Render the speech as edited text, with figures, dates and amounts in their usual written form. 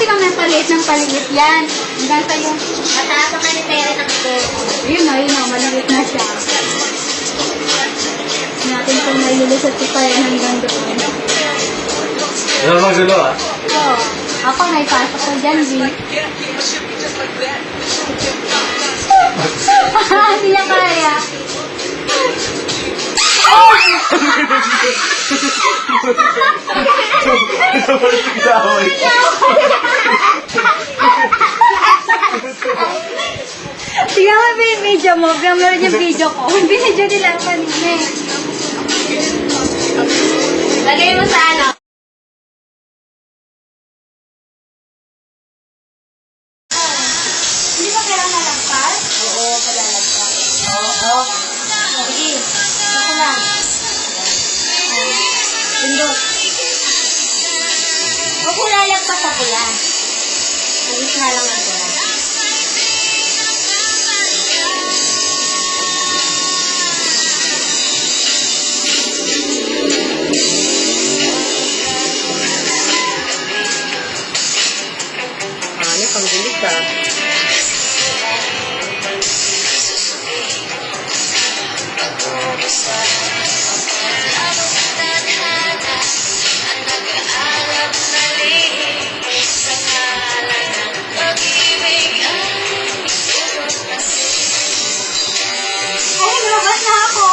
kasi kami paliit ng paliit yan. Hanggang sa yung Mataas ang kanitera ng ito. yun na, maliit na siya. Natin kung may lulusot pa yan hanggang doon. Ano magulo ah? So, ako may pasok ko dyan, B. Hindi niya kaya. Tingnan mo ba yung video mo? Meron yung video ko. Binidyo nila kanina eh. Lagay mo sa ano? Hindi ba kailangan nalagpas? Oo, palalagpas. Oo. Sige. Ako lang. Pindot. Huwag mo lalagpas sa pula. Alis na lang ang pula. Ano, panggulit ah. Ay, lumabas na ako.